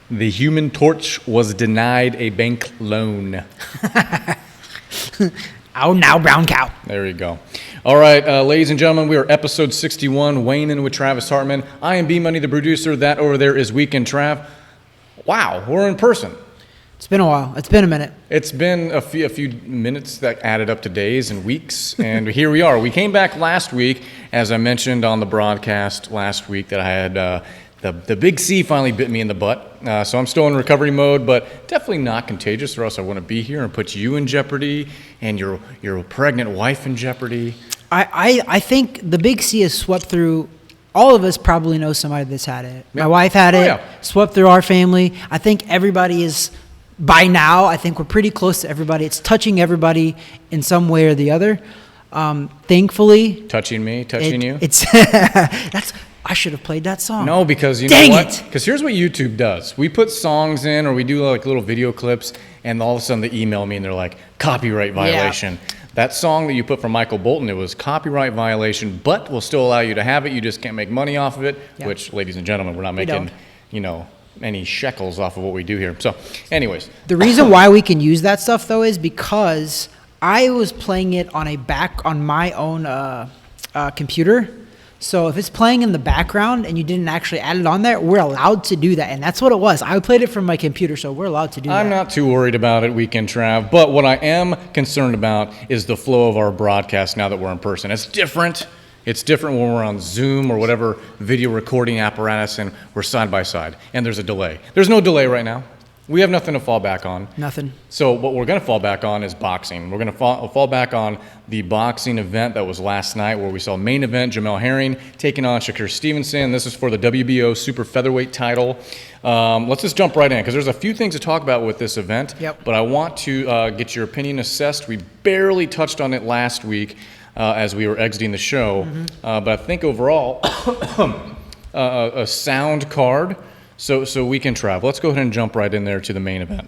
The Human Torch was denied a bank loan. Oh, now brown cow. There you go. All right, ladies and gentlemen, we are episode 61, weighing in with Travis Hartman. I am B-Money, the producer. That over there is Weekend Trav. Wow, we're in person. It's been a while. It's been a minute. It's been a few minutes that added up to days and weeks, and here we are. We came back last week, as I mentioned on the broadcast last week, that I had the big C finally bit me in the butt. So I'm still in recovery mode, but definitely not contagious, or else I wouldn't be here and put you in jeopardy and your pregnant wife in jeopardy. I think the big C has swept through. All of us probably know somebody that's had it. Yeah. My wife had it, swept through our family. I think everybody is, by now, I think we're pretty close to everybody. It's touching everybody in some way or the other. Thankfully. Touching me, touching you? It's I should have played that song. No, because you know what? Because here's what YouTube does. We put songs in, or we do like little video clips, and all of a sudden they email me and they're like, copyright violation. Yeah. That song that you put from Michael Bolton, it was copyright violation, but we'll still allow you to have it. You just can't make money off of it, which, ladies and gentlemen, we're not making, any shekels off of what we do here. So, anyways. The reason why we can use that stuff, though, is because I was playing it on my own computer. So if it's playing in the background and you didn't actually add it on there, we're allowed to do that. And that's what it was. I played it from my computer, so we're allowed to do that. I'm not too worried about it, Weekend Trav. But what I am concerned about is the flow of our broadcast now that we're in person. It's different. It's different when we're on Zoom or whatever video recording apparatus and we're side by side. And there's a delay. There's no delay right now. We have nothing to fall back on. Nothing. So what we're going to fall back on is boxing. We're going to fall back on the boxing event that was last night where we saw main event Jamel Herring taking on Shakur Stevenson. This is for the WBO super featherweight title. Let's just jump right in because there's a few things to talk about with this event. Yep. But I want to get your opinion assessed. We barely touched on it last week as we were exiting the show. Mm-hmm. But I think overall a sound card. So Weekend Trav, let's go ahead and jump right in there to the main event.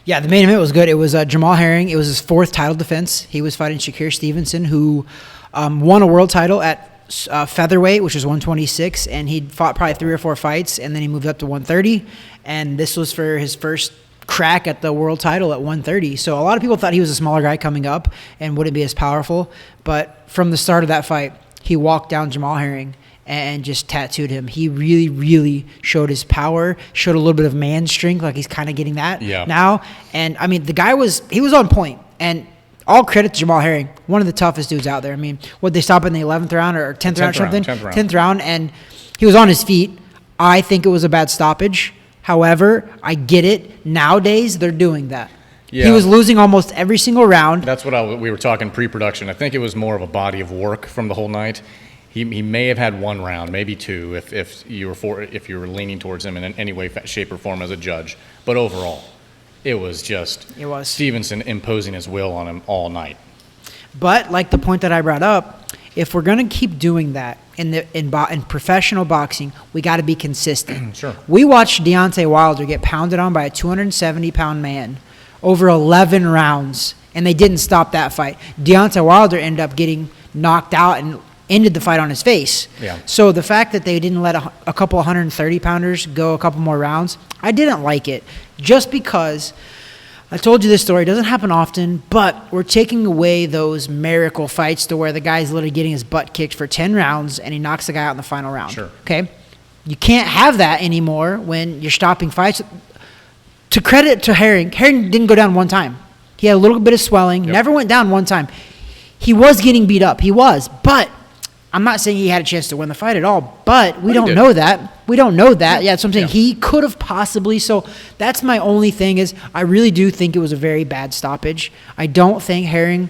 Yeah, the main event was good. It was Jamel Herring. It was his fourth title defense. He was fighting Shakur Stevenson, who won a world title at featherweight, which was 126, and he'd fought probably 3 or 4 fights, and then he moved up to 130, and this was for his first crack at the world title at 130. So a lot of people thought he was a smaller guy coming up and wouldn't be as powerful, but from the start of that fight, he walked down Jamel Herring and just tattooed him. He really, really showed his power, showed a little bit of man strength, like he's kind of getting that now. And, I mean, the guy was on point. And all credit to Jamel Herring, one of the toughest dudes out there. I mean, would they stop in the 11th round or 10th round or something? 10th round, and he was on his feet. I think it was a bad stoppage. However, I get it. Nowadays, they're doing that. Yeah. He was losing almost every single round. That's what we were talking pre-production. I think it was more of a body of work from the whole night. He may have had 1 round, maybe 2, if you were leaning towards him in any way, shape, or form as a judge. But overall, it was Stevenson imposing his will on him all night. But like the point that I brought up, if we're gonna keep doing that in professional boxing, we got to be consistent. Sure. We watched Deontay Wilder get pounded on by a 270-pound man over 11 rounds, and they didn't stop that fight. Deontay Wilder ended up getting knocked out and ended the fight on his face. Yeah. So the fact that they didn't let a couple 130-pounders go a couple more rounds, I didn't like it. Just because, I told you this story, it doesn't happen often, but we're taking away those miracle fights to where the guy's literally getting his butt kicked for 10 rounds and he knocks the guy out in the final round. Sure. Okay? You can't have that anymore when you're stopping fights. To credit to Herring didn't go down one time. He had a little bit of swelling, never went down one time. He was getting beat up. He was, but I'm not saying he had a chance to win the fight at all, but we don't know that. We don't know that. Yeah, that's what I'm saying. He could have possibly. So that's my only thing is I really do think it was a very bad stoppage. I don't think Herring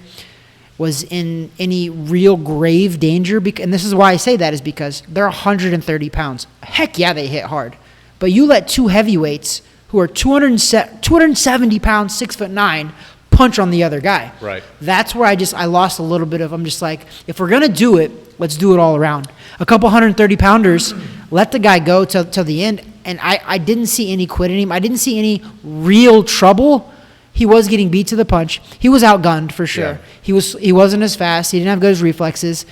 was in any real grave danger. And this is why I say that is because they're 130 pounds. Heck yeah, they hit hard. But you let 2 heavyweights who are 270 pounds, 6'9", punch on the other guy. Right. That's where I lost a little bit of, I'm just like, if we're going to do it, let's do it all around. A couple 130-pounders, let the guy go till the end. And I didn't see any quitting him. I didn't see any real trouble. He was getting beat to the punch. He was outgunned for sure. Yeah. He wasn't as fast. He didn't have good reflexes.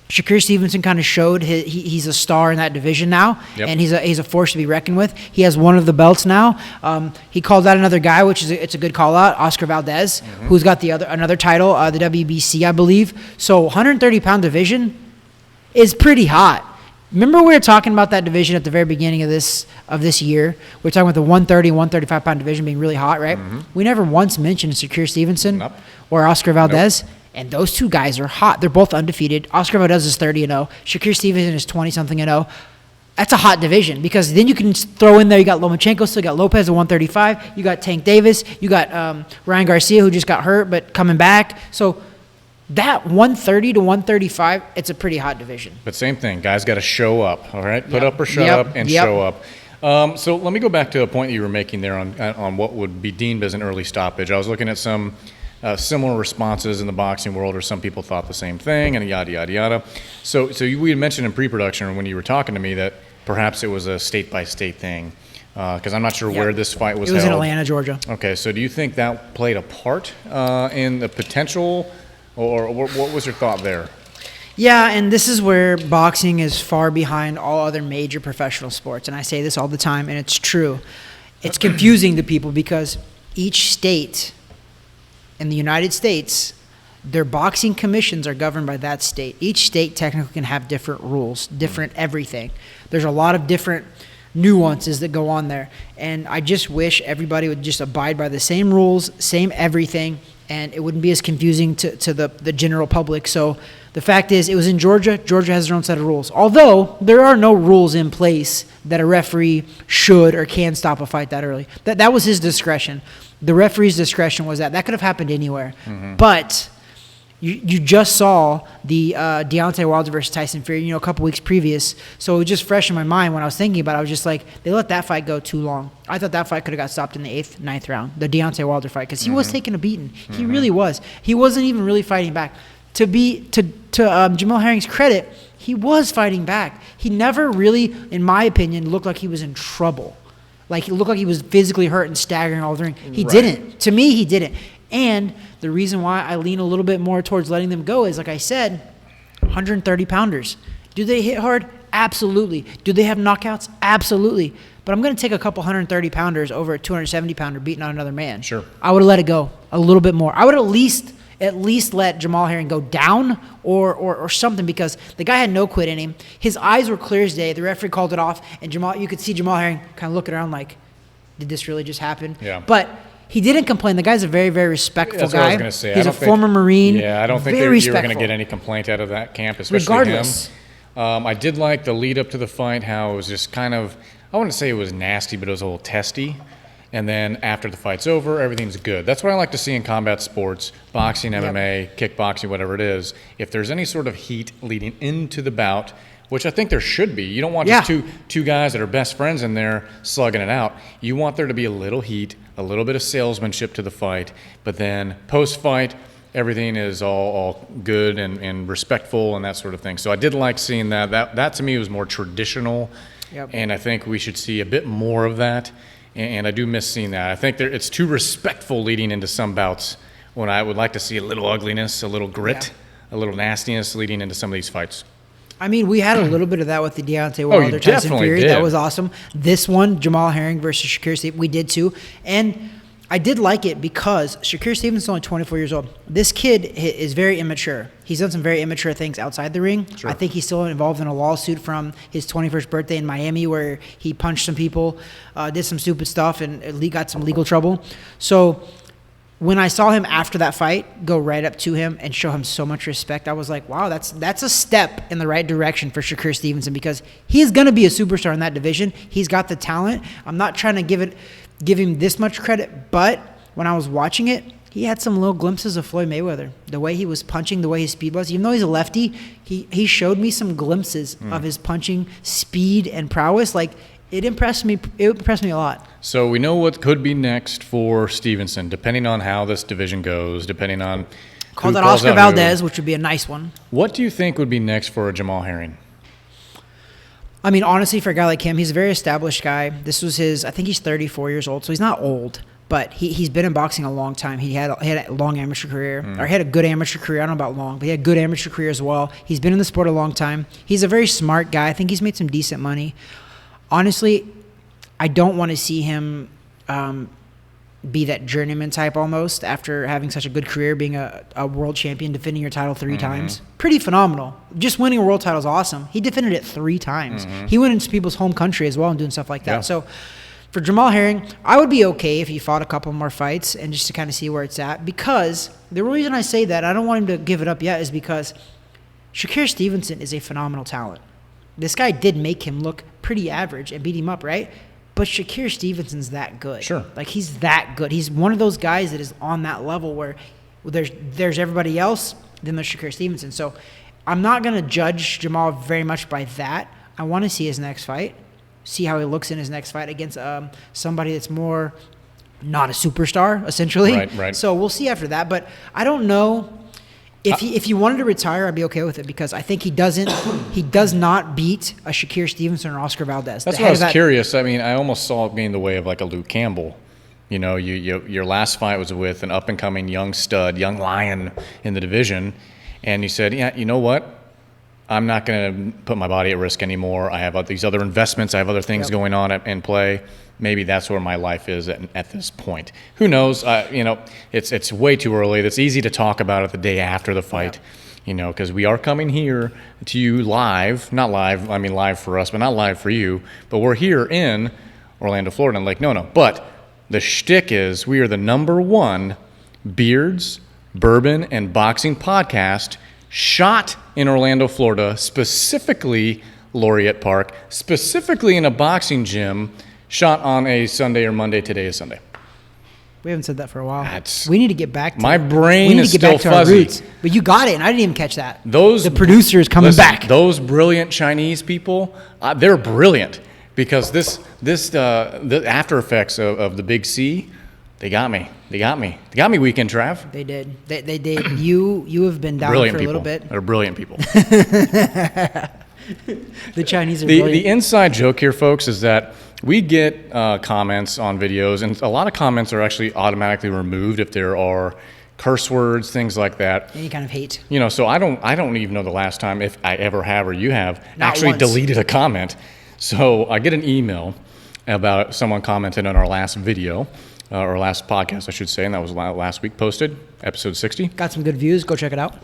Shakur Stevenson kind of showed he's a star in that division now, and he's a force to be reckoned with. He has one of the belts now. He called out another guy, which is it's a good call out, Oscar Valdez, who's got another title, the WBC, I believe. So 130-pound division is pretty hot. Remember we were talking about that division at the very beginning of this year? We were talking about the 130 and 135-pound division being really hot, right? We never once mentioned Shakur Stevenson or Oscar Valdez. And those two guys are hot. They're both undefeated. Oscar Valdez is 30-0. Shakur Stevenson is 20-something-0. That's a hot division because then you can throw in there. You got Lomachenko, still got Lopez at 135. You got Tank Davis. You got Ryan Garcia, who just got hurt but coming back. So that 130 to 135, it's a pretty hot division. But same thing. Guys got to show up, all right? Put up or shut up and show up. So let me go back to a point that you were making there on what would be deemed as an early stoppage. I was looking at some similar responses in the boxing world, or some people thought the same thing, and yada, yada, yada. So we had mentioned in pre-production when you were talking to me that perhaps it was a state-by-state thing, because I'm not sure where this fight was held. It was in Atlanta, Georgia. Okay, so do you think that played a part in the potential, or what was your thought there? Yeah, and this is where boxing is far behind all other major professional sports, and I say this all the time, and it's true. It's confusing to people because each state in the United States, their boxing commissions are governed by that state. Each state technically can have different rules, different everything. There's a lot of different nuances that go on there. And I just wish everybody would just abide by the same rules, same everything, and it wouldn't be as confusing to the general public. So the fact is, it was in Georgia. Georgia has their own set of rules. Although there are no rules in place that a referee should or can stop a fight that early. That was his discretion. The referee's discretion was that could have happened anywhere. But you just saw the Deontay Wilder versus Tyson Fury, a couple weeks previous. So it was just fresh in my mind when I was thinking about it. I was just like, they let that fight go too long. I thought that fight could have got stopped in the 8th, 9th round, the Deontay Wilder fight, because he was taking a beating. He really was. He wasn't even really fighting back. To Jamel Herring's credit, he was fighting back. He never really, in my opinion, looked like he was in trouble. Like, he looked like he was physically hurt and staggering all the ring. He didn't. To me, he didn't. And the reason why I lean a little bit more towards letting them go is, like I said, 130-pounders. Do they hit hard? Absolutely. Do they have knockouts? Absolutely. But I'm going to take a couple 130-pounders over a 270-pounder beating on another man. Sure. I would have let it go a little bit more. I would at least let Jamel Herring go down or something, because the guy had no quit in him. His eyes were clear as day. The referee called it off, and you could see Jamel Herring kind of looking around like, did this really just happen? Yeah. But he didn't complain. The guy's a very, very respectful guy. That's what I was going to say. He's a former Marine. Yeah, I don't think you were going to get any complaint out of that camp, especially him. I did like the lead up to the fight, how it was just kind of, I wouldn't say it was nasty, but it was a little testy. And then after the fight's over, everything's good. That's what I like to see in combat sports, boxing, MMA, kickboxing, whatever it is. If there's any sort of heat leading into the bout, which I think there should be. You don't want just two guys that are best friends in there slugging it out. You want there to be a little heat, a little bit of salesmanship to the fight, but then post-fight, everything is all good and respectful and that sort of thing. So I did like seeing that. That to me was more traditional, and I think we should see a bit more of that. And I do miss seeing that. I think it's too respectful leading into some bouts, when I would like to see a little ugliness, a little grit, a little nastiness leading into some of these fights. I mean, we had a little bit of that with the Deontay Wilder Tyson Fury. That was awesome. This one, Jamel Herring versus Shakur Stevenson, we did too. And I did like it because Shakur Stevenson's only 24 years old. This kid is very immature. He's done some very immature things outside the ring. Sure. I think he's still involved in a lawsuit from his 21st birthday in Miami, where he punched some people, did some stupid stuff, and got some legal trouble. So when I saw him after that fight go right up to him and show him so much respect, I was like, wow, that's a step in the right direction for Shakur Stevenson, because he's going to be a superstar in that division. He's got the talent. I'm not trying to give him this much credit, but when I was watching it, he had some little glimpses of Floyd Mayweather. The way he was punching, the way his speed was. Even though he's a lefty, he showed me some glimpses of his punching speed and prowess. Like, it impressed me. It impressed me a lot. So we know what could be next for Stevenson, depending on how this division goes, depending on call that Oscar Valdez, which would be a nice one. What do you think would be next for Jamel Herring? I mean, honestly, for a guy like him, he's a very established guy. This was I think he's 34 years old, so he's not old. But he's been in boxing a long time. He had a long amateur career, or he had a good amateur career. I don't know about long, but he had a good amateur career as well. He's been in the sport a long time. He's a very smart guy. I think he's made some decent money. Honestly, I don't want to see him be that journeyman type almost after having such a good career, being a world champion, defending your title 3 times. Pretty phenomenal. Just winning a world title is awesome. He defended it 3 times. He went into people's home country as well and doing stuff like that. Yeah. So for Jamal Herring, I would be okay if he fought a couple more fights and just to kind of see where it's at, because the reason I say that, I don't want him to give it up yet, is because Shakur Stevenson is a phenomenal talent. This guy did make him look pretty average and beat him up, right? But Shakur Stevenson's that good. Sure. Like, he's that good. He's one of those guys that is on that level where there's everybody else, then there's Shakur Stevenson. So I'm not going to judge Jamal very much by that. I want to see his next fight, see how he looks in his next fight against somebody that's more not a superstar, essentially. Right. So we'll see after that. But I don't know. If he wanted to retire, I'd be okay with it, because I think he does not beat a Shakur Stevenson or Oscar Valdez. That's what I was curious. I mean, I almost saw it being the way of like a Luke Campbell. You know, your last fight was with an up-and-coming young stud, young lion in the division, and you said, yeah, you know what? I'm not going to put my body at risk anymore. I have these other investments. I have other things going on in play. Maybe that's where my life is at this point. Who knows? You know, it's way too early. It's easy to talk about it the day after the fight, you know, because we are coming here to you live. Not live, I mean live for us, but not live for you. But we're here in Orlando, Florida, and Lake Nona. But the shtick is we are the #1 beards, bourbon, and boxing podcast shot in Orlando, Florida, specifically Laureate Park, specifically in a boxing gym, shot on a Sunday or Monday. Today is Sunday. We haven't said that for a while. That's, we need to get back to my it. brain we need is to get still back to fuzzy. Our roots. But you got it, and I didn't even catch that. The producer is coming back. Those brilliant Chinese people, they're brilliant, because the after effects of the Big C, they got me. They got me, Weekend Trav. They did. They did. You have been down Brilliant for a people. little bit. They're brilliant people. The Chinese are brilliant. The inside joke here, folks, is that we get comments on videos, and a lot of comments are actually automatically removed if there are curse words, things like that. Any kind of hate. You know, so I don't even know the last time, if I ever have or you have, Not actually once. deleted a comment. So I get an email about someone commented on our last video, or last podcast, I should say, and that was last week posted, episode 60. Got some good views. Go check it out.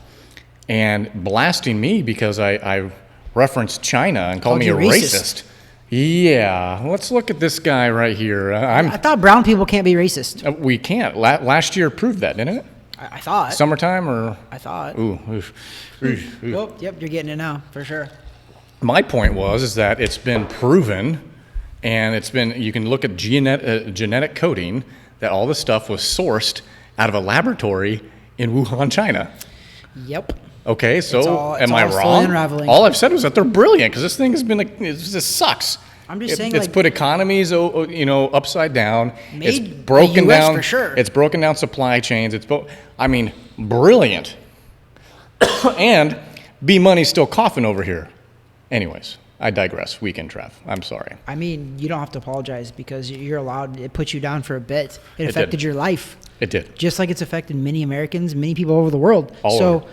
And blasting me because I referenced China and called me a racist. Yeah, let's look at this guy right here. I thought brown people can't be racist. We can't. Last year proved that, didn't it? I thought. Summertime or? I thought. Ooh. Oh, yep, you're getting it now, for sure. My point is that it's been proven, and you can look at genetic coding, that all this stuff was sourced out of a laboratory in Wuhan, China. Yep. Okay, so It's am I all slowly wrong? unraveling. All I've said was that they're brilliant, because this thing has been this sucks. I'm just saying, it's like, put economies, upside down. It's Made broken by US down for sure. It's broken down supply chains. Brilliant. And B Money's still coughing over here. Anyways, I digress. Weekend Trav. I'm sorry. I mean, you don't have to apologize, because you're allowed. It put you down for a bit. It did. affected your life. It did. Just like it's affected many Americans, many people over the world. All so over.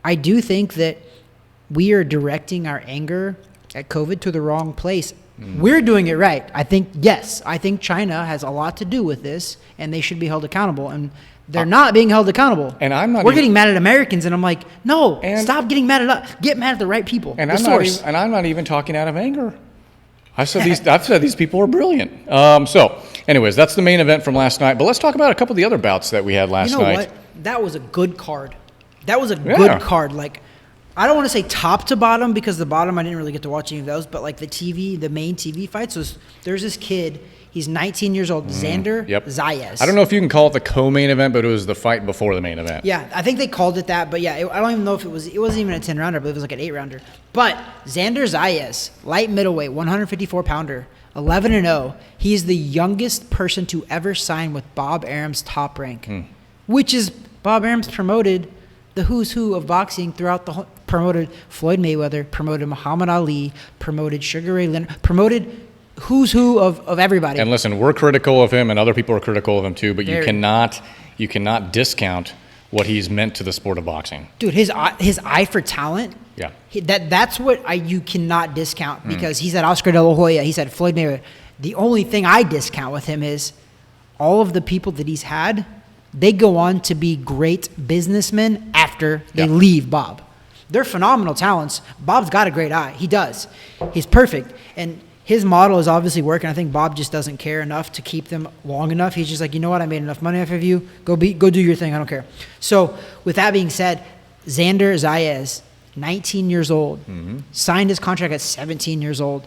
I do think that we are directing our anger at COVID to the wrong place. We're doing it right. I think China has a lot to do with this, and they should be held accountable. And they're not being held accountable. And I'm not We're even- getting mad at Americans, and I'm like, no, And- stop getting mad at us. Get mad at the right people. And the I'm source. not even talking out of anger. I've said these people are brilliant. So, anyways, that's the main event from last night. But let's talk about a couple of the other bouts that we had last You know night. what? That was a good card. That was a Yeah. good card. Like, I don't want to say top to bottom, because the bottom I didn't really get to watch any of those, but like the main TV fights there's this kid. He's 19 years old, Xander Zayas. I don't know if you can call it the co-main event, but it was the fight before the main event. Yeah, I think they called it that, but yeah, I don't even know if it wasn't even a 10-rounder, but it was like an 8-rounder. But Xander Zayas, light middleweight, 154-pounder, 11-0. He is the youngest person to ever sign with Bob Arum's Top Rank, which is Bob Arum's promoted the who's who of boxing throughout the whole, promoted Floyd Mayweather, promoted Muhammad Ali, promoted Sugar Ray Leonard, promoted who's who of everybody. And listen, we're critical of him, and other people are critical of him too. But Very. you cannot discount what he's meant to the sport of boxing. Dude, his eye for talent. Yeah. That's what you cannot discount, because he's had Oscar De La Hoya, he's had Floyd Mayweather. The only thing I discount with him is all of the people that he's had, they go on to be great businessmen after they leave Bob. They're phenomenal talents. Bob's got a great eye. He does. He's perfect. And his model is obviously working. I think Bob just doesn't care enough to keep them long enough. He's just like, you know what? I made enough money off of you. Go do your thing. I don't care. So with that being said, Xander Zayas, 19 years old, signed his contract at 17 years old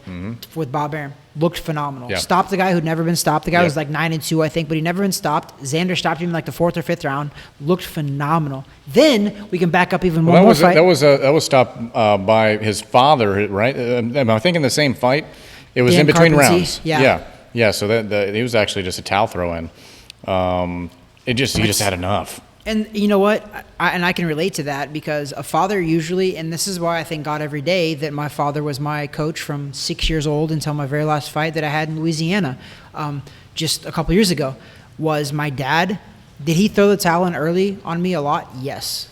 with Bob Arum. Looked phenomenal. Yeah. Stopped the guy who'd never been stopped. The guy was like 9-2, I think, but he'd never been stopped. Xander stopped him in like the 4th or 5th round. Looked phenomenal. Then we can back up even more. That was stopped by his father, right? I think in the same fight. It was Dan in between Carpenter. rounds. Yeah. So that he was actually just a towel throw in. He just had enough. And you know what? I can relate to that, because a father usually, and this is why I thank God every day that my father was my coach from 6 years old until my very last fight that I had in Louisiana just a couple years ago, was my dad. Did he throw the towel in early on me a lot? Yes.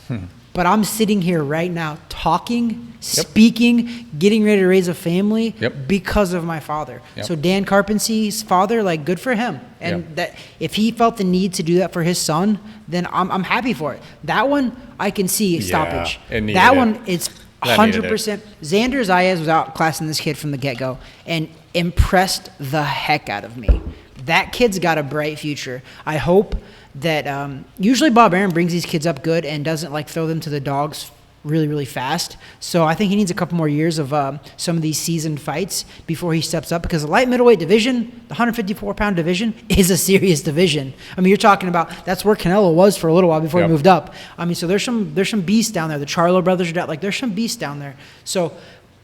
But I'm sitting here right now talking, speaking, getting ready to raise a family because of my father. So Dan Carpente's father, like, good for him. And that if he felt the need to do that for his son, then I'm happy for it. That one, I can see stoppage. That one, it's 100%. Xander Zayas was outclassing this kid from the get-go and impressed the heck out of me. That kid's got a bright future. I hope that usually Bob Arum brings these kids up good and doesn't like throw them to the dogs really, really fast. So I think he needs a couple more years of some of these seasoned fights before he steps up, because the light middleweight division, the 154-pound division, is a serious division. I mean, you're talking about that's where Canelo was for a little while before he moved up. I mean, so there's some beasts down there. The Charlo brothers are down. Like, there's some beasts down there. So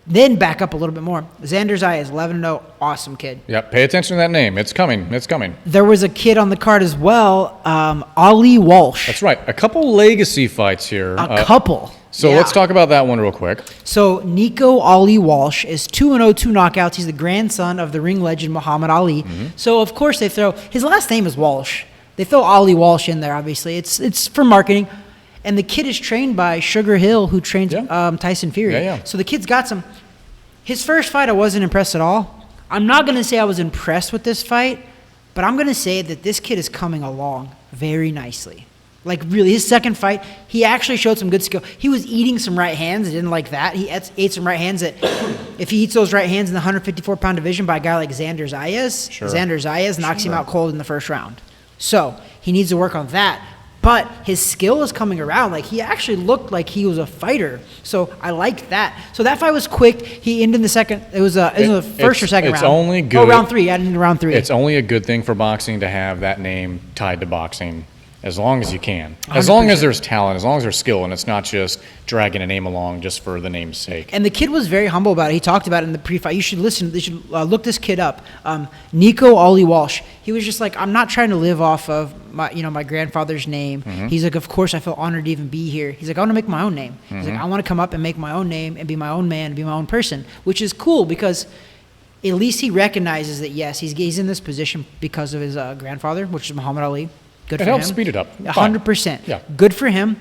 then back up a little bit more. Xander Zayas, 11-0, awesome kid. Yeah, pay attention to that name. It's coming. It's coming. There was a kid on the card as well, Ali Walsh. That's right. A couple legacy fights here. A couple. So let's talk about that one real quick. So Nico Ali Walsh is 2-0, 2 knockouts. He's the grandson of the ring legend Muhammad Ali. So, of course, they throw – his last name is Walsh. They throw Ali Walsh in there, obviously. It's for marketing. And the kid is trained by Sugar Hill, who trains Tyson Fury. So the kid's got some – his first fight, I wasn't impressed at all. I'm not going to say I was impressed with this fight, but I'm going to say that this kid is coming along very nicely. Like, really, his second fight, he actually showed some good skill. He was eating some right hands. I didn't like that. He ate some right hands that if he eats those right hands in the 154-pound division by a guy like Xander Zayas, Xander Zayas knocks him out cold in the first round. So he needs to work on that. But his skill is coming around. Like, he actually looked like he was a fighter. So I liked that. So that fight was quick. He ended in the second. It was the first or second round. It's only good. Oh, round 3. I ended in round 3. It's only a good thing for boxing to have that name tied to boxing. As long as you can. As long as there's talent, as long as there's skill, and it's not just dragging a name along just for the name's sake. And the kid was very humble about it. He talked about it in the pre-fight. You should listen. You should look this kid up. Nico Ali Walsh. He was just like, I'm not trying to live off of my grandfather's name. He's like, of course I feel honored to even be here. He's like, I want to make my own name. He's like, I want to come up and make my own name and be my own man and be my own person, which is cool because at least he recognizes that, yes, he's in this position because of his grandfather, which is Muhammad Ali. Good for him. It helps speed it up. 100%. Yeah. Good for him.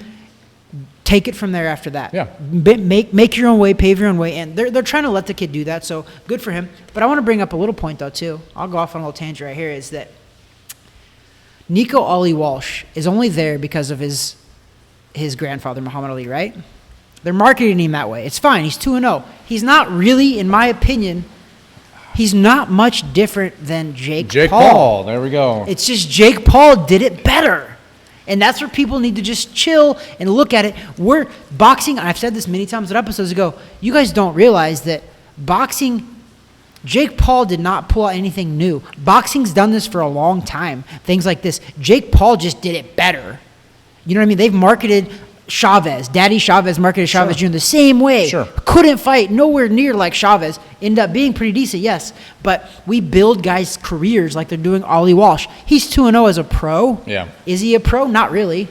Take it from there after that. Yeah. Make your own way, pave your own way, and they're trying to let the kid do that. So good for him. But I want to bring up a little point though too. I'll go off on a little tangent right here. Is that Nico Ali Walsh is only there because of his grandfather Muhammad Ali, right? They're marketing him that way. It's fine. He's 2-0. He's not really, in my opinion. He's not much different than Jake Paul. There we go. It's just Jake Paul did it better. And that's where people need to just chill and look at it. We're boxing, I've said this many times in episodes ago, you guys don't realize that boxing, Jake Paul did not pull out anything new. Boxing's done this for a long time. Things like this. Jake Paul just did it better. You know what I mean? They've marketed Chavez. Daddy Chavez marketed Chavez Jr. the same way. Couldn't fight nowhere near like Chavez. Ended up being pretty decent, yes. But we build guys' careers like they're doing Ali Walsh. He's 2-0 as a pro. Yeah. Is he a pro? Not really.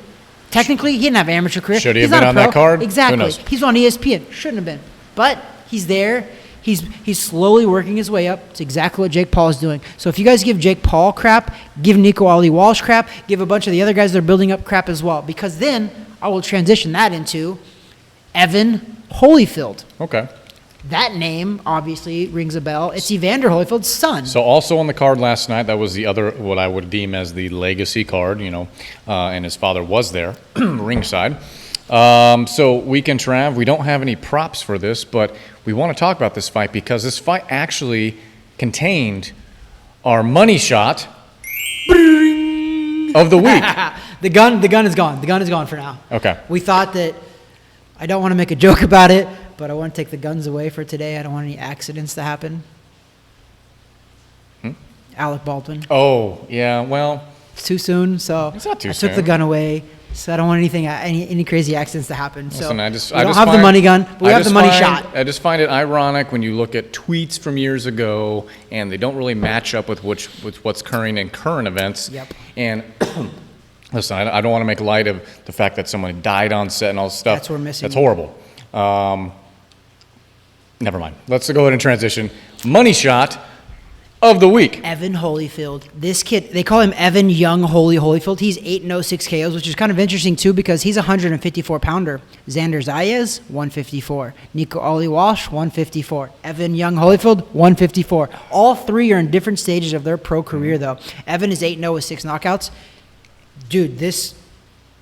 Technically, he didn't have an amateur career. Should he have been on that card? Exactly. Who knows? He's on ESPN. Shouldn't have been. But he's there. He's slowly working his way up. It's exactly what Jake Paul is doing. So if you guys give Jake Paul crap, give Nico Ali Walsh crap, give a bunch of the other guys that are building up crap as well. Because then I will transition that into Evan Holyfield. Okay. That name obviously rings a bell. It's Evander Holyfield's son. So also on the card last night, that was the other, what I would deem as the legacy card, and his father was there, ringside. So Weekend Trav, we don't have any props for this, but we want to talk about this fight because this fight actually contained our money shot of the week. The gun is gone. The gun is gone for now. Okay. We thought that, I don't want to make a joke about it, but I want to take the guns away for today. I don't want any accidents to happen. Alec Baldwin. Oh, yeah, well. It's too soon, so It's not too I took the soon. gun away. So I don't want any crazy accidents to happen. Listen, So we don't have the money gun, but we have the money shot. I just find it ironic when you look at tweets from years ago and they don't really match up with what's occurring in current events. Yep. And listen, I don't want to make light of the fact that someone died on set and all this stuff. That's what we're missing. That's horrible. Never mind. Let's go ahead and transition. Money shot of the week. Evan Holyfield. This kid, they call him Evan Young Holyfield. He's 8-0, 6 KOs, which is kind of interesting too because he's a 154-pounder. Xander Zayas, 154. Nico Ali Walsh, 154. Evan Young Holyfield, 154. All three are in different stages of their pro career though. Evan is 8-0 with 6 knockouts. Dude,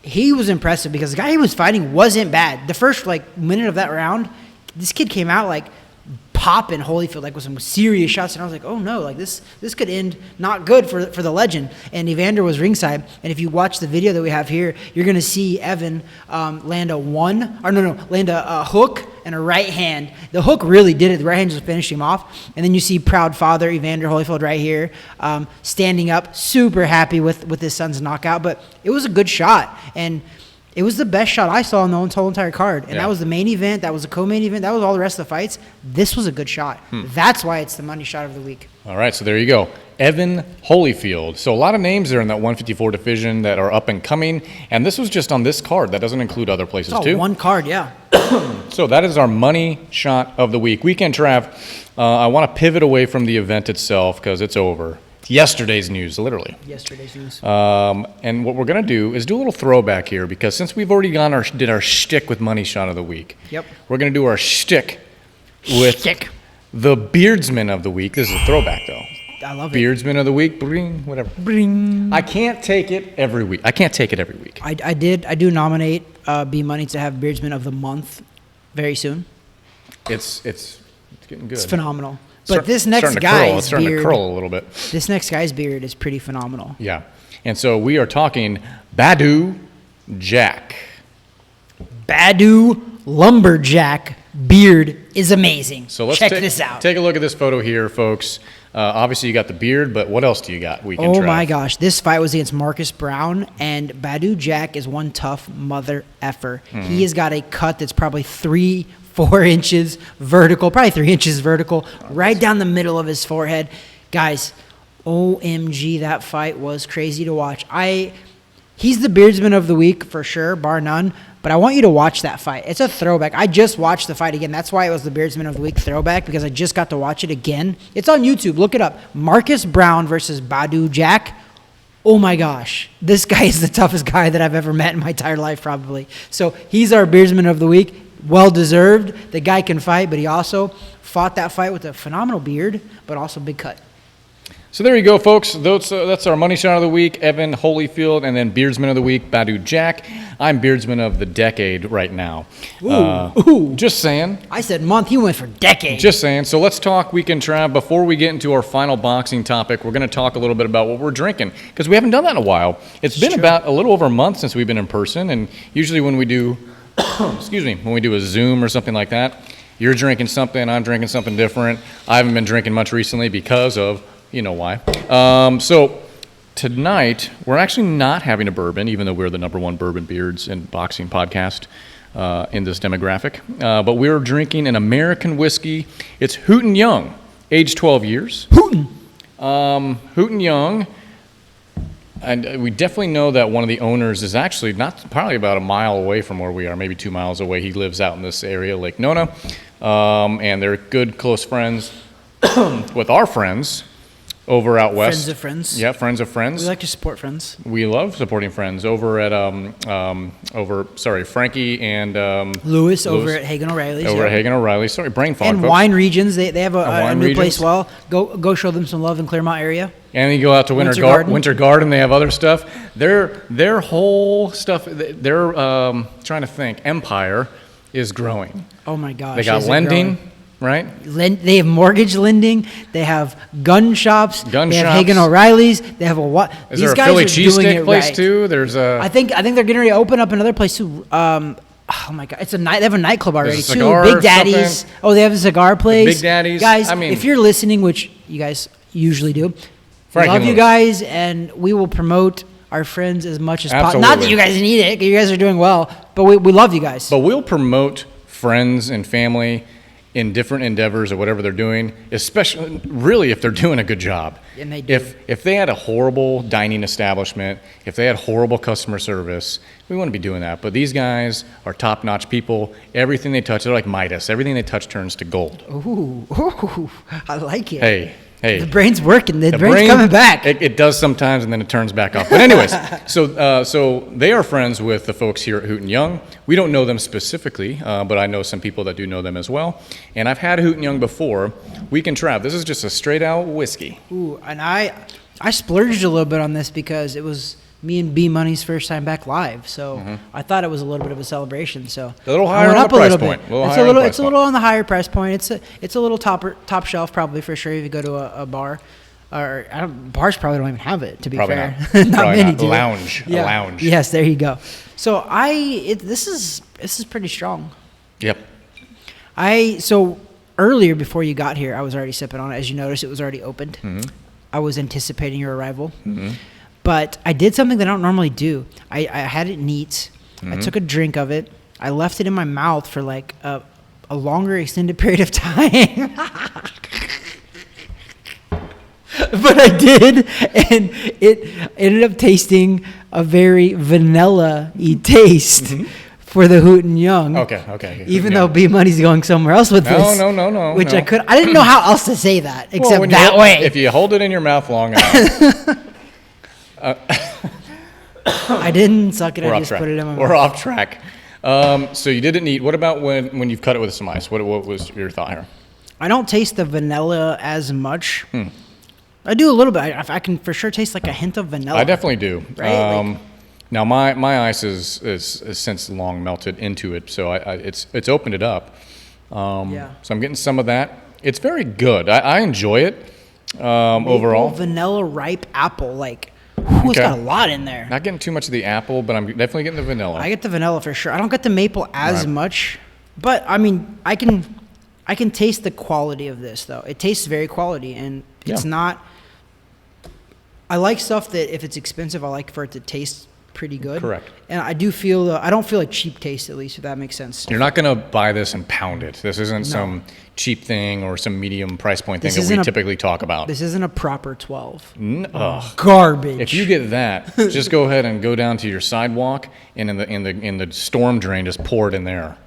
he was impressive because the guy he was fighting wasn't bad. The first minute of that round, this kid came out popping Holyfield with some serious shots, and I was like, oh no, this could end not good for the legend. And Evander was ringside, and if you watch the video that we have here, you're gonna see Evan land a hook and a right hand. The hook really did it. The right hand just finished him off, and then you see proud father Evander Holyfield right here, standing up, super happy with his son's knockout. But it was a good shot, and it was the best shot I saw in the whole entire card. And that was the main event. That was the co-main event. That was all the rest of the fights. This was a good shot. That's why it's the money shot of the week. All right, so there you go. Evan Holyfield. So a lot of names there in that 154 division that are up and coming. And this was just on this card. That doesn't include other places too. One card, yeah. So that is our money shot of the week. Weekend Trav, I want to pivot away from the event itself because it's over. Yesterday's news, literally. Yesterday's news. And what we're going to do is do a little throwback here because since we've already did our shtick with Money Shot of the Week, Yep. we're going to do our shtick with the Beardsman of the Week. This is a throwback, though. I love it. Beardsman of the Week, bring, whatever. Bring. I can't take it every week. I do nominate B Money to have Beardsman of the Month very soon. It's getting good. It's phenomenal. But this next it's starting to curl a little bit. This next guy's beard is pretty phenomenal. Yeah. And so we are talking Badou Jack. Badou Lumberjack beard is amazing. So let's check this out. Take a look at this photo here, folks. Obviously, you got the beard, but what else do you got? Oh my gosh. This fight was against Marcus Brown, and Badou Jack is one tough mother effer. Mm-hmm. He has got a cut that's probably 4 inches vertical, probably 3 inches vertical, right down the middle of his forehead. Guys, OMG, that fight was crazy to watch. He's the Beardsman of the week for sure, bar none, but I want you to watch that fight. It's a throwback. I just watched the fight again. That's why it was the Beardsman of the week throwback, because I just got to watch it again. It's on YouTube. Look it up. Marcus Brown versus Badou Jack. Oh my gosh, this guy is the toughest guy that I've ever met in my entire life probably. So he's our Beardsman of the week. Well-deserved. The guy can fight, but he also fought that fight with a phenomenal beard, but also big cut. So there you go, folks. That's our money shot of the week, Evan Holyfield, and then Beardsman of the week, Badou Jack. I'm Beardsman of the decade right now. Ooh. Just saying. I said month. He went for decade. Just saying. So let's talk Weekend Trav. Before we get into our final boxing topic, we're going to talk a little bit about what we're drinking because we haven't done that in a while. It's been about a little over a month since we've been in person, and usually when we do when we do a Zoom or something like that, you're drinking something, I'm drinking something different. I haven't been drinking much recently because of, you know why. So tonight, we're actually not having a bourbon, even though we're the #1 bourbon beards and boxing podcast in this demographic. But we're drinking an American whiskey. It's Hooten Young, age 12 years. Hooten. Hooten Young. And we definitely know that one of the owners is actually probably about a mile away from where we are, maybe 2 miles away. He lives out in this area, Lake Nona, and they're good, close friends with our friends over out west. Friends of friends. Yeah, friends of friends. We like to support friends. We love supporting friends over at Frankie and Lewis over at Hagen O'Reilly's. Over at Hagen O'Reilly's. Sorry, brain fog. And folks. Wine Regions, they have a new Regions. place. Well, go show them some love in Claremont area. And you go out to Winter Garden. They have other stuff. Their whole stuff. Their trying to think. Empire is growing. Oh my gosh! They got lending, right? They have mortgage lending. They have gun shops. They have Hagen O'Reilly's. They have a what? Is there a Philly cheesesteak place too? There's a. I think they're getting ready to open up another place too. Oh my God! They have a nightclub already too. Big Daddy's. Oh, they have a cigar place. Big Daddy's. Guys, if you're listening, which you guys usually do, we love you guys, and we will promote our friends as much as possible. Not that you guys need it, 'cause you guys are doing well, but we love you guys. But we'll promote friends and family in different endeavors or whatever they're doing, especially really if they're doing a good job. And they do. If they had a horrible dining establishment, if they had horrible customer service, we wouldn't be doing that. But these guys are top-notch people. Everything they touch, they're like Midas. Everything they touch turns to gold. Ooh, I like it. Hey. The brain's working. The brain's coming back. It does sometimes, and then it turns back off. But anyways, so they are friends with the folks here at Hooten Young. We don't know them specifically, but I know some people that do know them as well. And I've had Hooten Young before. Week and Trav. This is just a straight-out whiskey. Ooh, and I splurged a little bit on this because it was me and B Money's first time back live, so I thought it was a little bit of a celebration. So a little higher on the price point. It's a little on the higher price point. It's a little top shelf probably for sure if you go to a bar, or bars probably don't even have it. To be fair, not many do. Lounge. Yeah. A lounge. Yes, there you go. So this is pretty strong. Yep. So earlier before you got here, I was already sipping on it. As you noticed, it was already opened. I was anticipating your arrival. But I did something that I don't normally do. I had it neat. I took a drink of it. I left it in my mouth for like a longer extended period of time. But I did, and it ended up tasting a very vanilla-y taste for the Hooten Young. Okay. Even though B Money's going somewhere else with this. No. Which I didn't know how else to say that except that way. If you hold it in your mouth long enough. I didn't suck it. I just put it in my mouth. We're off track. So you didn't eat. What about when you've cut it with some ice? What was your thought here? I don't taste the vanilla as much. I do a little bit. I can for sure taste like a hint of vanilla. I definitely do. Right? Now my ice is since long melted into it, so it's opened it up. So I'm getting some of that. It's very good. I enjoy it overall. Vanilla ripe apple, it's got a lot in there. Not getting too much of the apple, but I'm definitely getting the vanilla. I get the vanilla for sure. I don't get the maple as much, but I mean, I can taste the quality of this though. It tastes very quality, and it's not. I like stuff that if it's expensive, I like for it to taste pretty good. Correct. And I do feel I don't feel like cheap taste, at least, if that makes sense. You're not going to buy this and pound it. This isn't some cheap thing or some medium price point thing that we typically talk about. This isn't a proper 12. Garbage. If you get that, just go ahead and go down to your sidewalk and in the storm drain, just pour it in there.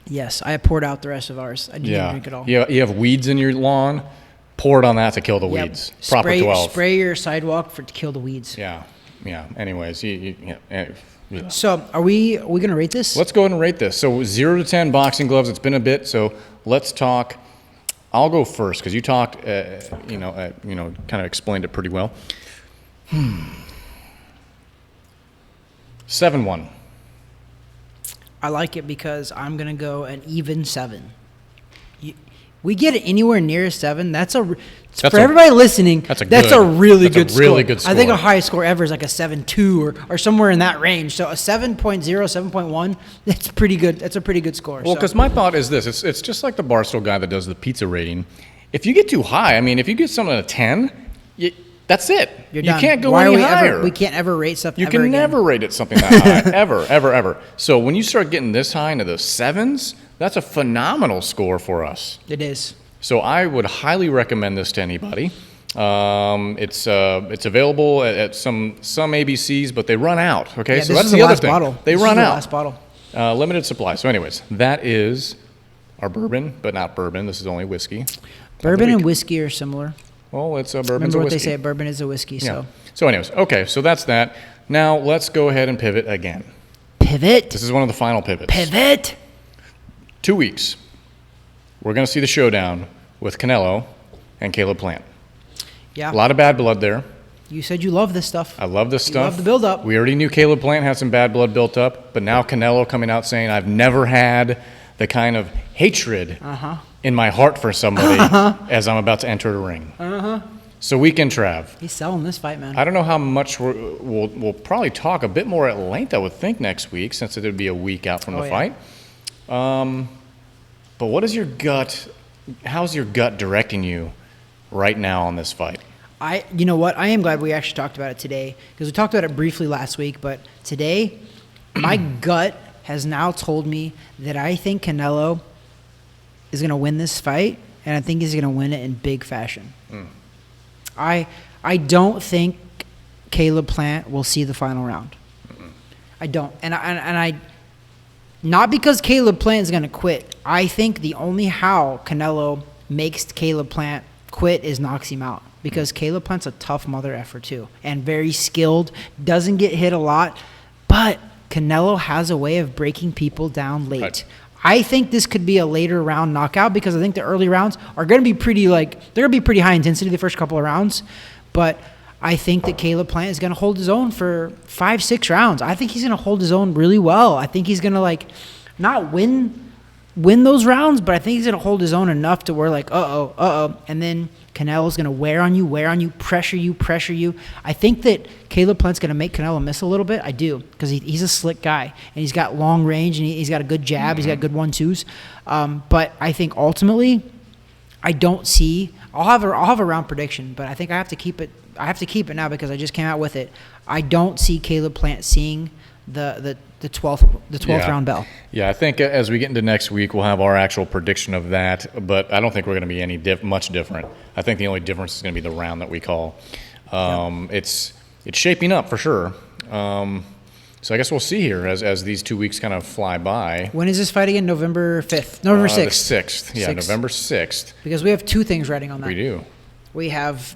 Yes, I poured out the rest of ours. I didn't drink it all. You have weeds in your lawn. Pour it on that to kill the weeds. Proper 12. Spray your sidewalk to kill the weeds. Yeah. Anyways, So are we gonna rate this? Let's go ahead and rate this. So 0 to 10 boxing gloves. It's been a bit, so let's talk. I'll go first because you talked. Kind of explained it pretty well. 7-1. I like it because I'm gonna go an even 7. We get it anywhere near a 7. For everybody listening, that's a really good score. I think our highest score ever is like a 7.2 or somewhere in that range. So a 7.0, 7.1, that's pretty good. That's a pretty good score. Well, because my thought is this: it's just like the Barstool guy that does the pizza rating. If you get too high, I mean, if you get something at a 10, that's it. You're done. You can't go any higher. We can't ever rate stuff. You can never rate it something that high, ever. So when you start getting this high into the 7s, that's a phenomenal score for us. It is. So I would highly recommend this to anybody. It's available at some ABCs, but they run out. Okay, Yeah, so this that's is the other last thing. bottle. They This run is the out. last bottle. Limited supply. So, anyways, that is our bourbon, but not bourbon. This is only whiskey. Bourbon and whiskey are similar. Well, it's a bourbon's Remember a what whiskey. they say, bourbon is a whiskey. Yeah. So So, anyways, okay. So that's that. Now let's go ahead and pivot again. pivot, This is one of the final pivots. pivot. 2 weeks. We're going to see the showdown with Canelo and Caleb Plant. Yeah. A lot of bad blood there. You said you love this stuff. I love this You stuff. love the build-up. We already knew Caleb Plant had some bad blood built up, but now Canelo coming out saying, I've never had the kind of hatred in my heart for somebody as I'm about to enter the ring. So weekend Trav. He's selling this fight, man. I don't know how much we'll probably talk a bit more at length, I would think, next week, since it would be a week out from the fight. But what is your gut? How's your gut directing you right now on this fight? You know what? I am glad we actually talked about it today because we talked about it briefly last week. But today, my gut has now told me that I think Canelo is going to win this fight, and I think he's going to win it in big fashion. I don't think Caleb Plant will see the final round. I don't, and I not because Caleb Plant is going to quit. I think the only how Canelo makes Caleb Plant quit is knocks him out. Because Caleb Plant's a tough mother effer too, and very skilled, doesn't get hit a lot, but Canelo has a way of breaking people down late. Right. I think this could be a later round knockout because I think the early rounds are going to be they're going to be pretty high intensity the first couple of rounds, but I think that Caleb Plant is going to hold his own for 5-6 rounds. I think he's going to hold his own really well. I think he's going to not win those rounds, but I think he's going to hold his own enough to where and then Canelo's going to wear on you, pressure you. I think that Caleb Plant's going to make Canelo miss a little bit. I do, because he's a slick guy, and he's got long range, and he's got a good jab. He's got good 1-2s. But I think ultimately, I don't see. I'll have a round prediction, but I think I have to keep it. I have to keep it now because I just came out with it. I don't see Caleb Plant seeing the 12th round bell. Yeah, I think as we get into next week, we'll have our actual prediction of that, but I don't think we're going to be any much different. I think the only difference is going to be the round that we call. It's shaping up for sure. So I guess we'll see here as these 2 weeks kind of fly by. When is this fight again? November 5th? November 6th? The 6th. Yeah, 6th. November 6th. Because we have two things writing on that. We do. We have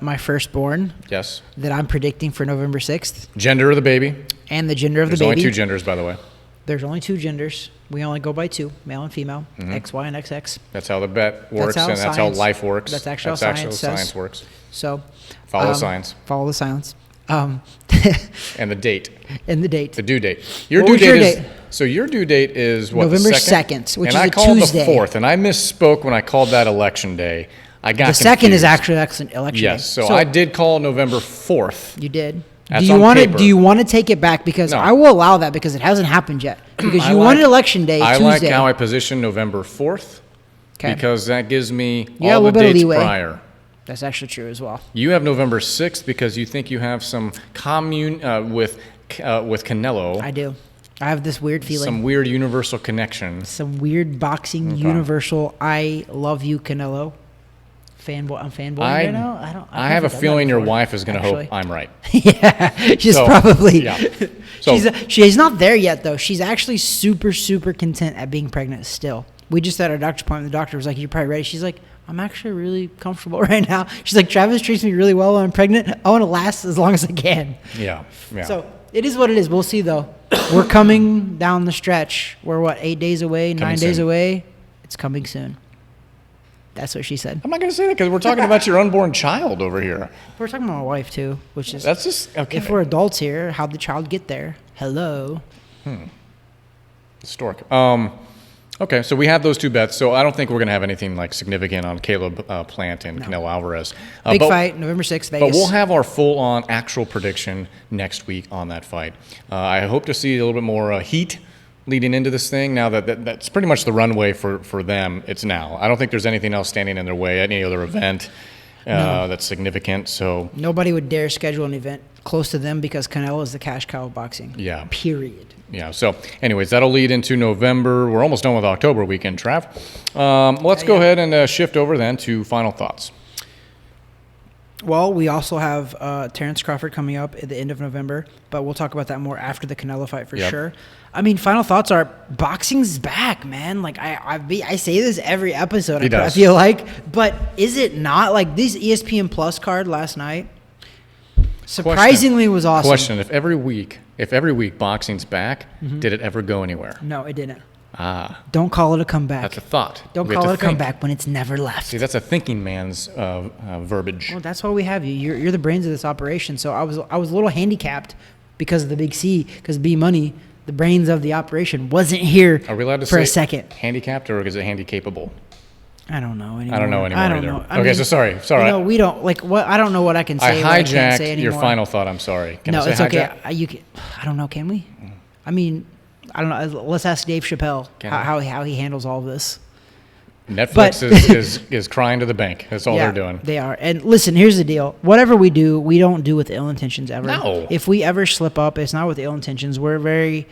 my firstborn. Yes. That I'm predicting for November 6th. Gender of the baby. And the gender of the There's baby. only two genders, by the way. There's only two genders. We only go by two, male and female, XY and XX. That's how the bet works, how and that's how life works. That's actually how science says. Science works. So follow the science. Follow the science. And the date. And the date. The due date. What was your date? So your due date is what? November the 2nd, which and is I a called Tuesday. the 4th, and I misspoke when I called that election day. I got the 2nd is confused. actually election day. Yes, so I did call November 4th. You did. That's do you on want paper. Do you want to take it back? Because No. I will allow that because it hasn't happened yet. Because you wanted election day I Tuesday. like how I positioned November 4th because that gives me You got a all the little bit of dates leeway. prior. That's actually true as well. You have November 6th because you think you have some commune with Canelo. I do. I have this weird feeling. Some weird universal connection. Some weird boxing universal. I love you, Canelo. I'm fanboying right now. I have a feeling your wife is going to hope I'm right. Yeah, she's probably. Yeah. So, she's not there yet though. She's actually super content at being pregnant still. We just had our doctor's appointment. The doctor was like, "You're probably ready." She's like, "I'm actually really comfortable right now." She's like, "Travis treats me really well when I'm pregnant. I want to last as long as I can." Yeah. So it is what it is. We'll see though. We're coming down the stretch. We're 8 days away, 9 days away. It's coming soon. That's what she said. I'm not going to say that because we're talking about your unborn child over here. We're talking about my wife too, which is that's just okay. If we're adults here, how'd the child get there? Hello. Historic. Okay, so we have those two bets. So I don't think we're going to have anything like significant on Caleb Plant and Canelo Alvarez. Big fight, November 6th, Vegas. But we'll have our full-on actual prediction next week on that fight. I hope to see a little bit more heat leading into this thing. Now that's pretty much the runway for them. It's now. I don't think there's anything else standing in their way, any other event that's significant. So nobody would dare schedule an event close to them because Canelo is the cash cow of boxing. Yeah. Period. Yeah. So, anyways, that'll lead into November. We're almost done with October weekend, Trav. Let's go ahead and shift over then to final thoughts. Well, we also have Terrence Crawford coming up at the end of November, but we'll talk about that more after the Canelo fight for sure. I mean, final thoughts are boxing's back, man. Like I say this every episode. I feel like, but is it not? Like this ESPN Plus card last night, surprisingly was awesome. Question: If every week boxing's back, did it ever go anywhere? No, it didn't. Don't call it a comeback. That's a thought. Don't call it a comeback when it's never left. See, that's a thinking man's verbiage. Well, that's why we have you. You're the brains of this operation. So I was a little handicapped because of the big C, because B Money, the brains of the operation, wasn't here. Are we allowed to for say a second? Handicapped, or is it handy-capable? I don't know anymore. I don't know anymore either. Know. Okay, so sorry. We don't like what. I don't know what I can say. I can't say hijacked anymore. your final thought. I'm sorry. Can I say it's hijack? okay. You can. I don't know. Can we? I mean, I don't know. Let's ask Dave Chappelle how he handles all of this. Netflix is crying to the bank. That's all they're doing. They are. And listen, here's the deal. Whatever we do, we don't do with ill intentions ever. No. If we ever slip up, it's not with ill intentions. We're very.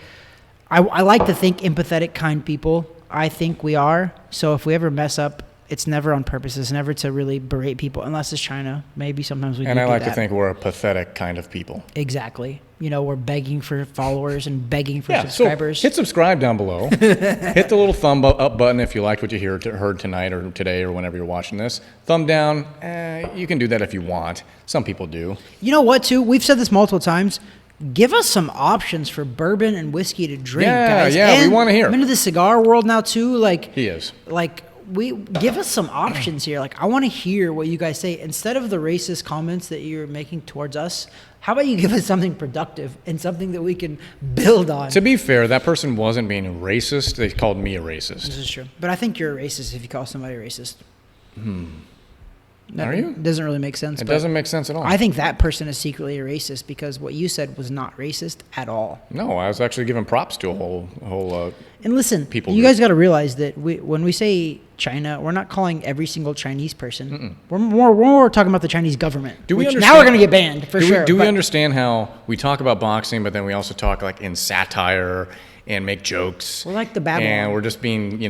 I like to think empathetic, kind people. I think we are. So if we ever mess up, it's never on purpose. It's never to really berate people, unless it's China. Maybe sometimes we do. And I like that. to think we're a pathetic kind of people. Exactly. We're begging for followers and begging for subscribers. So hit subscribe down below. Hit the little thumb up button if you liked what you heard tonight or today or whenever you're watching this. Thumb down. You can do that if you want. Some people do. You know what, too? We've said this multiple times. Give us some options for bourbon and whiskey to drink, guys. Yeah, and we want to hear. I'm into the cigar world now, too. Like he is. Like, we give us some options here. Like, I want to hear what you guys say. Instead of the racist comments that you're making towards us, how about you give us something productive and something that we can build on? To be fair, that person wasn't being racist. They called me a racist. This is true. But I think you're a racist if you call somebody racist. Are you? It doesn't really make sense. It doesn't make sense at all. I think that person is secretly a racist because what you said was not racist at all. No, I was actually giving props to a whole and listen, you guys got to realize that when we say China, we're not calling every single Chinese person. We're more talking about the Chinese government. Do we understand? Now we're going to get banned for sure. Do we understand how we talk about boxing, but then we also talk like in satire and make jokes? We're like the Babylon. And we're just being,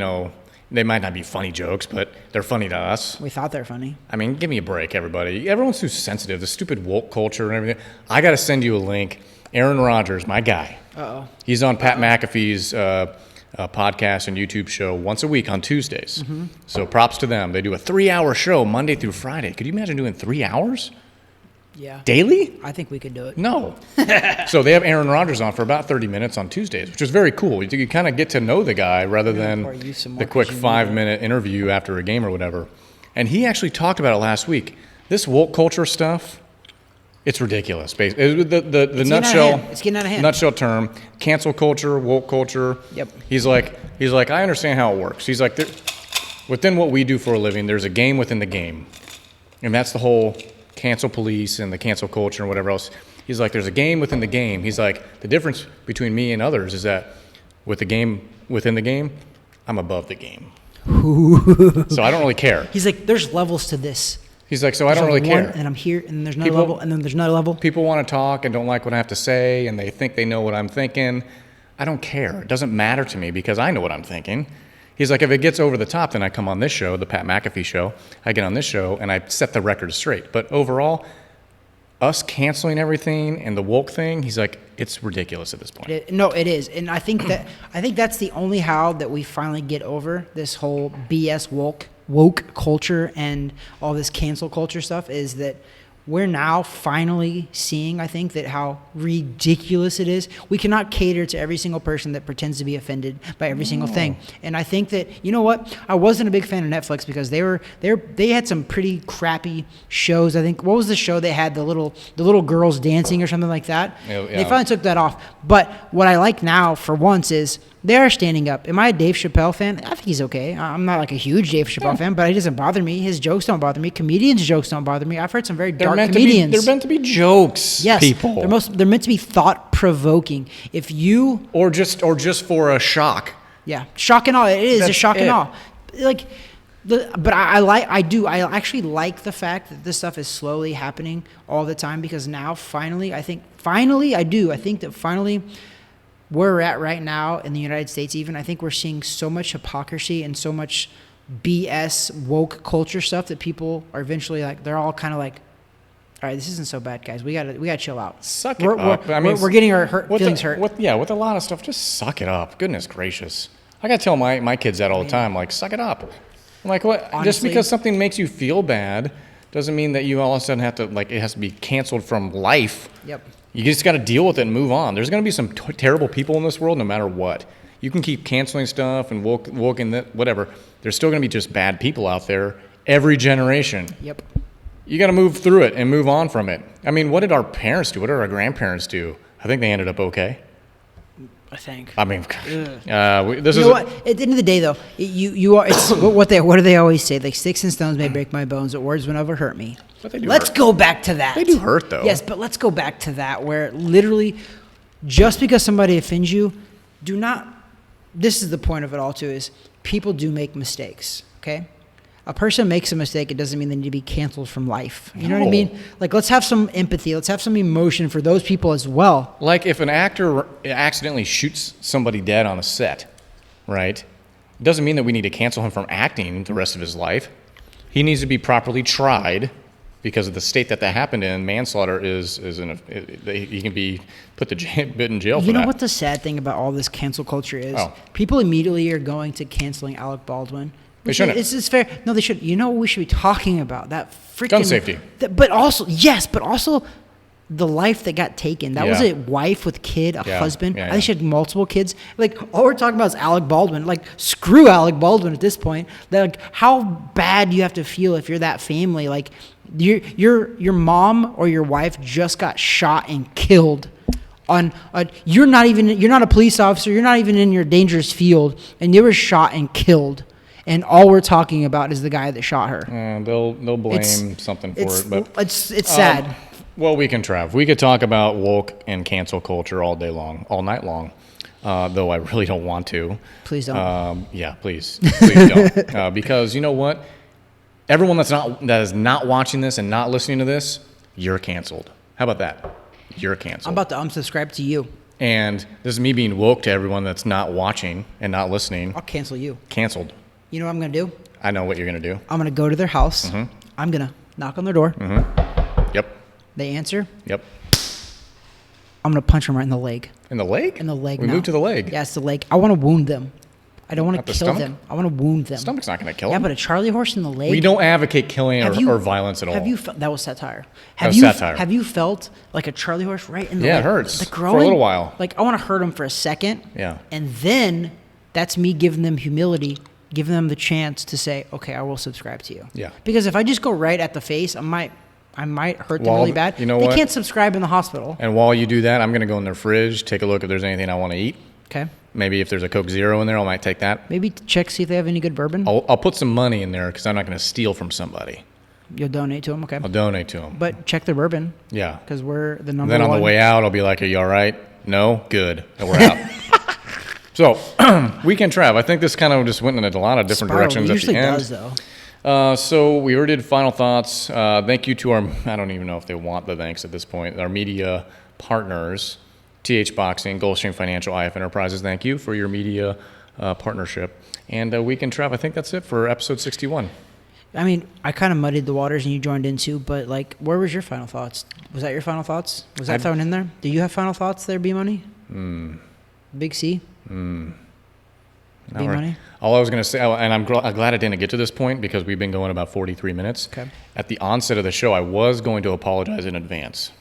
they might not be funny jokes, but they're funny to us. We thought they're funny. I mean, give me a break, everybody. Everyone's too sensitive. The stupid woke culture and everything. I got to send you a link. Aaron Rodgers, my guy. Uh-oh. He's on Pat McAfee's podcast and YouTube show once a week on Tuesdays. So props to them. They do a 3-hour show Monday through Friday. Could you imagine doing 3 hours? Yeah. Daily? I think we could do it. No. So they have Aaron Rodgers on for about 30 minutes on Tuesdays, which is very cool. You kind of get to know the guy rather than the quick 5-minute interview after a game or whatever. And he actually talked about it last week. This woke culture stuff, it's ridiculous. The nutshell, it's getting out of hand. Nutshell term, cancel culture, woke culture. Yep. He's like, I understand how it works. He's like, within what we do for a living, there's a game within the game. And that's the whole cancel police and the cancel culture and whatever else. He's like, there's a game within the game. He's like, the difference between me and others is that with the game within the game, I'm above the game. So I don't really care. He's like, there's levels to this. He's like, so I don't really care. And I'm here, and there's another level, and then there's another level. People want to talk and don't like what I have to say, and they think they know what I'm thinking. I don't care. It doesn't matter to me because I know what I'm thinking. He's like, if it gets over the top, then I come on this show, the Pat McAfee show. I get on this show, and I set the record straight. But overall, us canceling everything and the woke thing, he's like, it's ridiculous at this point. No, it is. And I think that's the only how that we finally get over this whole BS woke culture and all this cancel culture stuff is that we're now finally seeing, I think, that how ridiculous it is. We cannot cater to every single person that pretends to be offended by every single thing. And I think that, you know what? I wasn't a big fan of Netflix because they had some pretty crappy shows. I think, what was the show they had? The little girls dancing or something like that. Yeah. They finally took that off. But what I like now, for once, is they are standing up. Am I a Dave Chappelle fan? I think he's okay. I'm not like a huge Dave Chappelle fan, but he doesn't bother me. His jokes don't bother me. Comedians' jokes don't bother me. I've heard some very dark comedians. They're meant to be jokes, yes, people. They're meant to be thought-provoking. If you... Or just for a shock. Yeah, shock and awe. It is a shock and awe. Like... But I actually like the fact that this stuff is slowly happening all the time because now finally I think that finally where we're at right now in the United States even, I think we're seeing so much hypocrisy and so much BS woke culture stuff that people are eventually like, they're all kind of like, All right, this isn't so bad, guys. We gotta chill out. Suck it up. We're getting our feelings hurt. With a lot of stuff, just suck it up. Goodness gracious. I gotta tell my kids that all the time. Like, suck it up. I'm like, what? Honestly, just because something makes you feel bad doesn't mean that you all of a sudden have to, like, it has to be canceled from life. Yep. You just got to deal with it and move on. There's going to be some terrible people in this world no matter what. You can keep canceling stuff and whatever. There's still going to be just bad people out there every generation. Yep. You got to move through it and move on from it. I mean, what did our parents do? What did our grandparents do? I think they ended up okay. I think. I mean, this is what? At the end of the day, though, you are. It's what do they always say? Like, sticks and stones may break my bones, but words will never hurt me. But they do Let's hurt. go back to that. They do hurt, though. Yes, but let's go back to that where literally, just because somebody offends you, do not. This is the point of it all, too. Is people do make mistakes. Okay. A person makes a mistake, it doesn't mean they need to be canceled from life. You know what I mean? Like, let's have some empathy. Let's have some emotion for those people as well. Like, if an actor accidentally shoots somebody dead on a set, right? It doesn't mean that we need to cancel him from acting the rest of his life. He needs to be properly tried because of the state that happened in. Manslaughter he can be put in jail for that. You know what the sad thing about all this cancel culture is? Oh. People immediately are going to canceling Alec Baldwin. They shouldn't. This is fair. No, they should. You know what we should be talking about? That freaking gun safety. But also the life that got taken. That was a wife with kid, a husband. I think she had multiple kids. Like, all we're talking about is Alec Baldwin. Like, screw Alec Baldwin at this point. Like, how bad do you have to feel if you're that family? Like, your mom or your wife just got shot and killed. You're not a police officer. You're not even in your dangerous field, and you were shot and killed. And all we're talking about is the guy that shot her. They'll blame something for it, but it's sad. Well, we can Trav. We could talk about woke and cancel culture all day long, all night long. Though I really don't want to. Please don't. Yeah, please don't. Because you know what? Everyone that is not watching this and not listening to this, you're canceled. How about that? You're canceled. I'm about to unsubscribe to you. And this is me being woke to everyone that's not watching and not listening. I'll cancel you. Canceled. You know what I'm going to do? I know what you're going to do. I'm going to go to their house. Mm-hmm. I'm going to knock on their door. Mm-hmm. Yep. They answer. Yep. I'm going to punch them right in the leg. In the leg? In the leg. We moved to the leg. Yeah, it's the leg. I want to wound them. I don't want to kill stomach? them. I want to wound them. Stomach's not going to kill them. Yeah, but a Charlie horse in the leg. We don't advocate killing or violence at all. That was satire. Satire. Have you felt like a Charlie horse right in the leg? Yeah, it hurts. Like for a little while. Like, I want to hurt them for a second. Yeah. And then that's me giving them humility, giving them the chance to say, okay, I will subscribe to you. Yeah. Because if I just go right at the face, I might hurt them really bad. You know they what? Can't subscribe in the hospital. And while you do that, I'm going to go in their fridge, take a look if there's anything I want to eat. Okay. Maybe if there's a Coke Zero in there, I might take that. Maybe check, see if they have any good bourbon. I'll put some money in there because I'm not going to steal from somebody. You'll donate to them, okay. I'll donate to them. But check their bourbon. Yeah. Because we're the number Then one. on the way out, I'll be like, are you all right? No? Good. And we're out. So, Weekend Trav. I think this kind of just went in a lot of different directions at the end. It usually does, though. So we already did final thoughts. Thank you to our, I don't even know if they want the thanks at this point, our media partners, TH Boxing, Goldstream Financial, IF Enterprises. Thank you for your media partnership. And Weekend Trav, I think that's it for episode 61. I mean, I kind of muddied the waters and you joined in too, but like, where was your final thoughts? Was that your final thoughts? Was that thrown in there? Do you have final thoughts there, B-Money? Big C? B-Money? All I was going to say, and I'm glad I didn't get to this point because we've been going about 43 minutes. Okay. At the onset of the show, I was going to apologize in advance.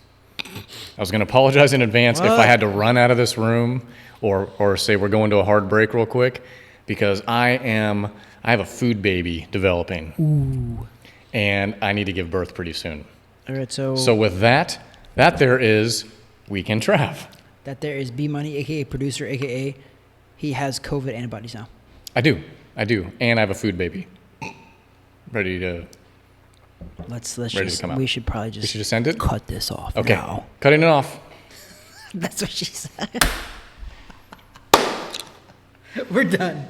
I was going to apologize in advance if I had to run out of this room or say we're going to a hard break real quick because I have a food baby developing. Ooh. And I need to give birth pretty soon. All right, so with that there is Weekend Trav. That there is B-Money, a.k.a. producer, a.k.a. he has COVID antibodies now. I do. And I have a food baby. Ready to come out. We should probably just end it? cut this off Okay. now. Cutting it off. That's what she said. We're done.